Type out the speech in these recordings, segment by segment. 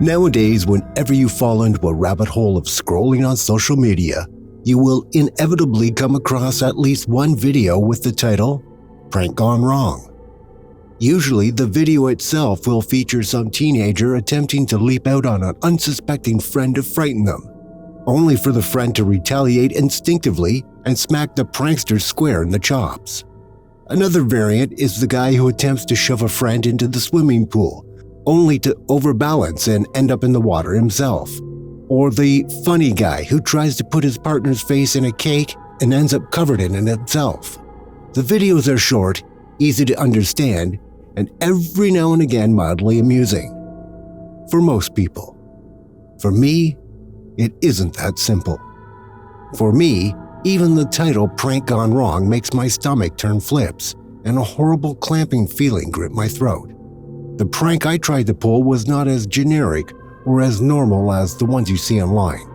Nowadays, whenever you fall into a rabbit hole of scrolling on social media, you will inevitably come across at least one video with the title, Prank Gone Wrong. Usually, the video itself will feature some teenager attempting to leap out on an unsuspecting friend to frighten them, only for the friend to retaliate instinctively and smack the prankster square in the chops. Another variant is the guy who attempts to shove a friend into the swimming pool, only to overbalance and end up in the water himself. Or the funny guy who tries to put his partner's face in a cake and ends up covered in it himself. The videos are short, easy to understand, and every now and again mildly amusing. For most people. For me, it isn't that simple. For me, even the title Prank Gone Wrong makes my stomach turn flips and a horrible clamping feeling grip my throat. The prank I tried to pull was not as generic or as normal as the ones you see online.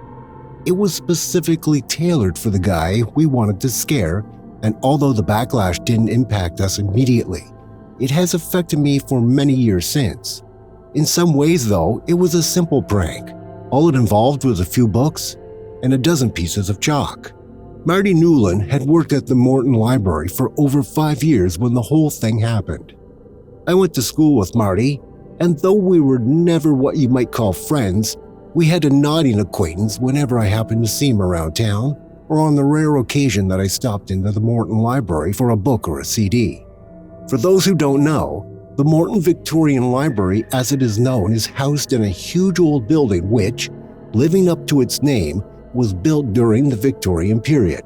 It was specifically tailored for the guy we wanted to scare, and although the backlash didn't impact us immediately, it has affected me for many years since. In some ways, though, it was a simple prank. All it involved was a few books and a dozen pieces of chalk. Marty Newland had worked at the Morton Library for over 5 years when the whole thing happened. I went to school with Marty, and though we were never what you might call friends, we had a nodding acquaintance whenever I happened to see him around town, or on the rare occasion that I stopped into the Morton Library for a book or a CD. For those who don't know, the Morton Victorian Library, as it is known, is housed in a huge old building which, living up to its name, was built during the Victorian period.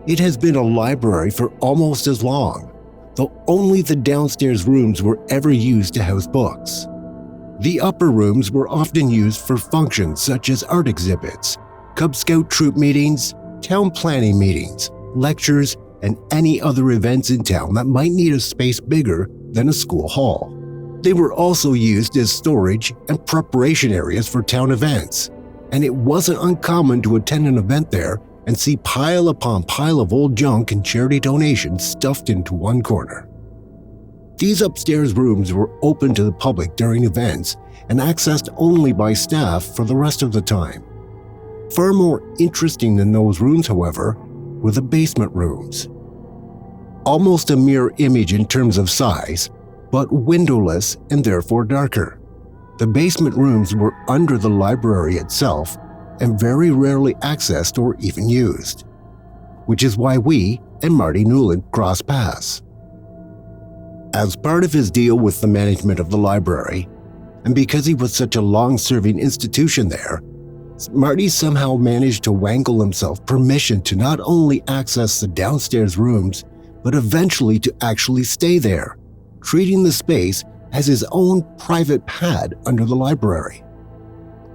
It has been a library for almost as long, though only the downstairs rooms were ever used to house books. The upper rooms were often used for functions such as art exhibits, Cub Scout troop meetings, town planning meetings, lectures, and any other events in town that might need a space bigger than a school hall. They were also used as storage and preparation areas for town events, and it wasn't uncommon to attend an event there and see pile upon pile of old junk and charity donations stuffed into one corner. These upstairs rooms were open to the public during events and accessed only by staff for the rest of the time. Far more interesting than those rooms, however, were the basement rooms. Almost a mirror image in terms of size, but windowless and therefore darker. The basement rooms were under the library itself and very rarely accessed or even used, which is why we and Marty Newland crossed paths. As part of his deal with the management of the library, and because he was such a long-serving institution there, Marty somehow managed to wangle himself permission to not only access the downstairs rooms, but eventually to actually stay there, treating the space as his own private pad under the library.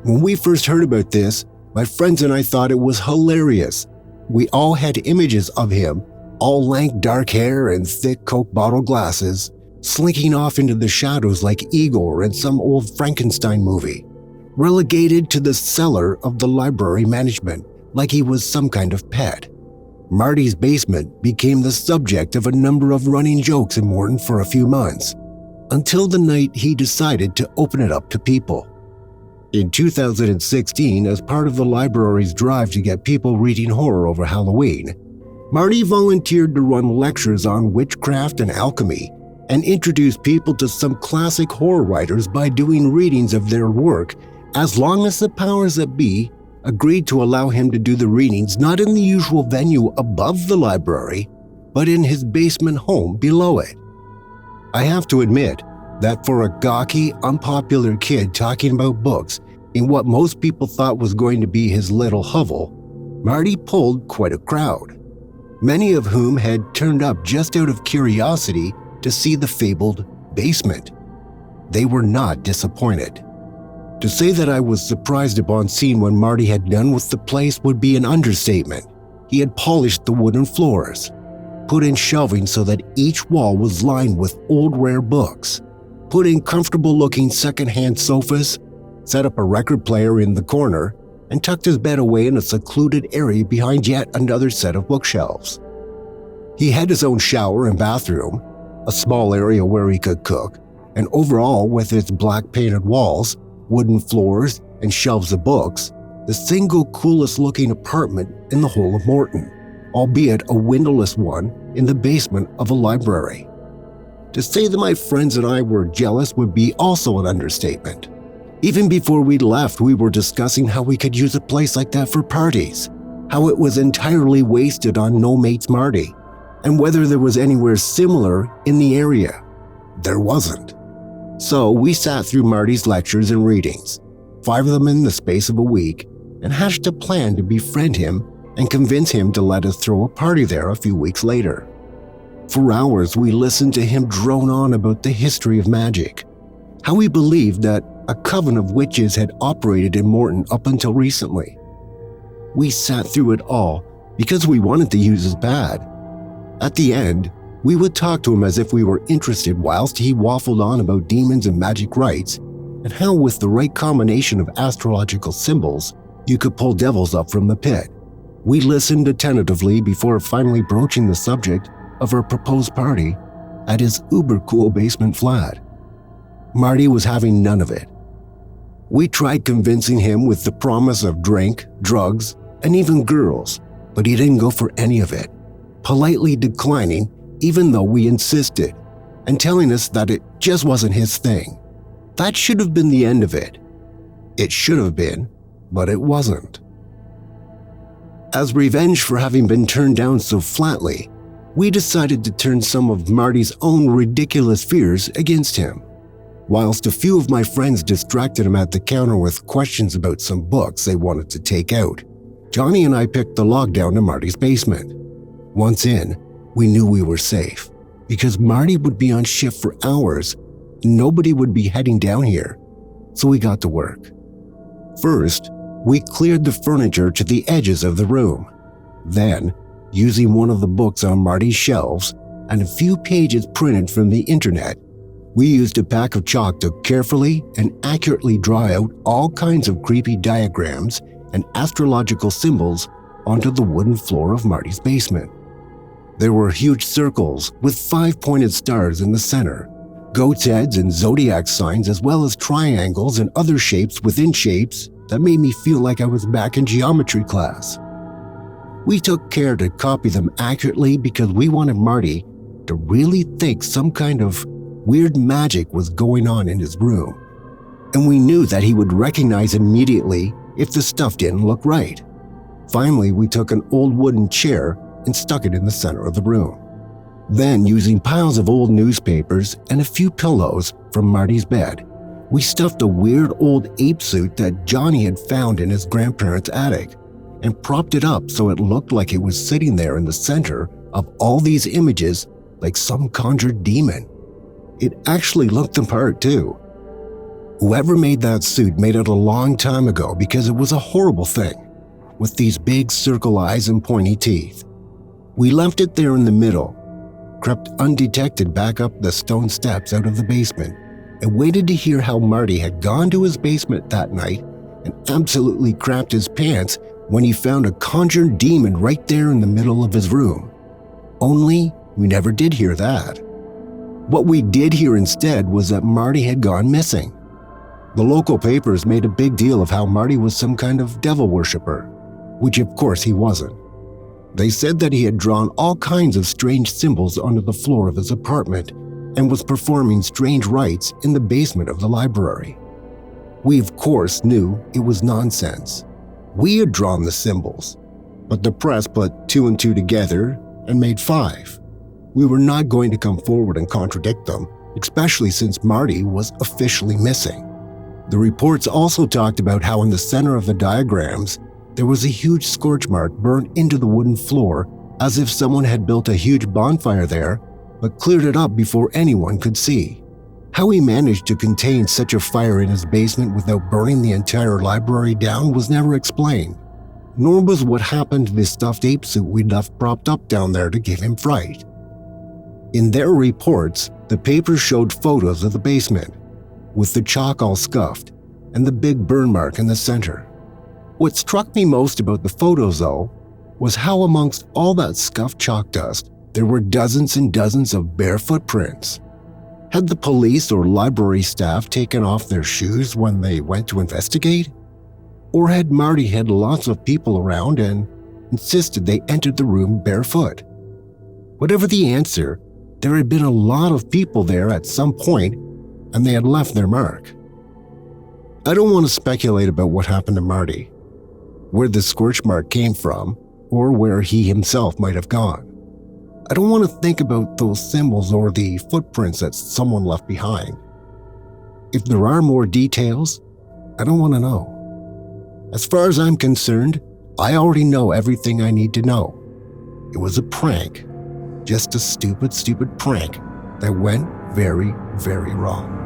When we first heard about this, my friends and I thought it was hilarious. We all had images of him, all lank dark hair and thick Coke bottle glasses, slinking off into the shadows like Igor in some old Frankenstein movie, relegated to the cellar of the library management like he was some kind of pet. Marty's basement became the subject of a number of running jokes in Morton for a few months, until the night he decided to open it up to people. In 2016, as part of the library's drive to get people reading horror over Halloween, Marty volunteered to run lectures on witchcraft and alchemy and introduce people to some classic horror writers by doing readings of their work, as long as the powers that be agreed to allow him to do the readings not in the usual venue above the library, but in his basement home below it. I have to admit that for a gawky, unpopular kid talking about books in what most people thought was going to be his little hovel, Marty pulled quite a crowd, many of whom had turned up just out of curiosity to see the fabled basement. They were not disappointed. To say that I was surprised upon seeing what Marty had done with the place would be an understatement. He had polished the wooden floors, put in shelving so that each wall was lined with old rare books, put in comfortable-looking second-hand sofas, set up a record player in the corner, and tucked his bed away in a secluded area behind yet another set of bookshelves. He had his own shower and bathroom, a small area where he could cook, and overall, with its black painted walls, wooden floors, and shelves of books, the single coolest looking apartment in the whole of Morton, albeit a windowless one in the basement of a library. To say that my friends and I were jealous would be also an understatement. Even before we left, we were discussing how we could use a place like that for parties, how it was entirely wasted on no mates Marty, and whether there was anywhere similar in the area. There wasn't. So we sat through Marty's lectures and readings, 5 of them in the space of a week, and hatched a plan to befriend him and convince him to let us throw a party there a few weeks later. For hours, we listened to him drone on about the history of magic, how he believed that a coven of witches had operated in Morton up until recently. We sat through it all because we wanted to use his pad. At the end, we would talk to him as if we were interested whilst he waffled on about demons and magic rites, and how with the right combination of astrological symbols, you could pull devils up from the pit. We listened attentively before finally broaching the subject of our proposed party at his uber-cool basement flat. Marty was having none of it. We tried convincing him with the promise of drink, drugs, and even girls, but he didn't go for any of it, politely declining even though we insisted, and telling us that it just wasn't his thing. That should have been the end of it. It should have been, but it wasn't. As revenge for having been turned down so flatly, we decided to turn some of Marty's own ridiculous fears against him. Whilst a few of my friends distracted him at the counter with questions about some books they wanted to take out, Johnny and I picked the lock down to Marty's basement. Once in, we knew we were safe, because Marty would be on shift for hours and nobody would be heading down here, so we got to work. First, we cleared the furniture to the edges of the room. Then, using one of the books on Marty's shelves and a few pages printed from the internet, we used a pack of chalk to carefully and accurately draw out all kinds of creepy diagrams and astrological symbols onto the wooden floor of Marty's basement. There were huge circles with 5 pointed stars in the center, goat's heads and zodiac signs, as well as triangles and other shapes within shapes that made me feel like I was back in geometry class. We took care to copy them accurately because we wanted Marty to really think some kind of weird magic was going on in his room, and we knew that he would recognize immediately if the stuff didn't look right. Finally, we took an old wooden chair and stuck it in the center of the room. Then, using piles of old newspapers and a few pillows from Marty's bed, we stuffed a weird old ape suit that Johnny had found in his grandparents' attic and propped it up so it looked like it was sitting there in the center of all these images like some conjured demon. It actually looked the part too. Whoever made that suit made it a long time ago because it was a horrible thing, with these big circle eyes and pointy teeth. We left it there in the middle, crept undetected back up the stone steps out of the basement, and waited to hear how Marty had gone to his basement that night and absolutely crapped his pants when he found a conjured demon right there in the middle of his room. Only we never did hear that. What we did hear instead was that Marty had gone missing. The local papers made a big deal of how Marty was some kind of devil worshiper, which of course he wasn't. They said that he had drawn all kinds of strange symbols onto the floor of his apartment and was performing strange rites in the basement of the library. We of course knew it was nonsense. We had drawn the symbols, but the press put 2 and 2 together and made 5. We were not going to come forward and contradict them, especially since Marty was officially missing. The reports also talked about how in the center of the diagrams, there was a huge scorch mark burned into the wooden floor as if someone had built a huge bonfire there, but cleared it up before anyone could see. How he managed to contain such a fire in his basement without burning the entire library down was never explained, nor was what happened to the stuffed ape suit we left propped up down there to give him fright. In their reports, the papers showed photos of the basement, with the chalk all scuffed and the big burn mark in the center. What struck me most about the photos, though, was how amongst all that scuffed chalk dust, there were dozens and dozens of bare footprints. Had the police or library staff taken off their shoes when they went to investigate? Or had Marty had lots of people around and insisted they entered the room barefoot? Whatever the answer, there had been a lot of people there at some point, and they had left their mark. I don't want to speculate about what happened to Marty, where the scorch mark came from, or where he himself might have gone. I don't want to think about those symbols or the footprints that someone left behind. If there are more details, I don't want to know. As far as I'm concerned, I already know everything I need to know. It was a prank. Just a stupid prank that went very, very wrong.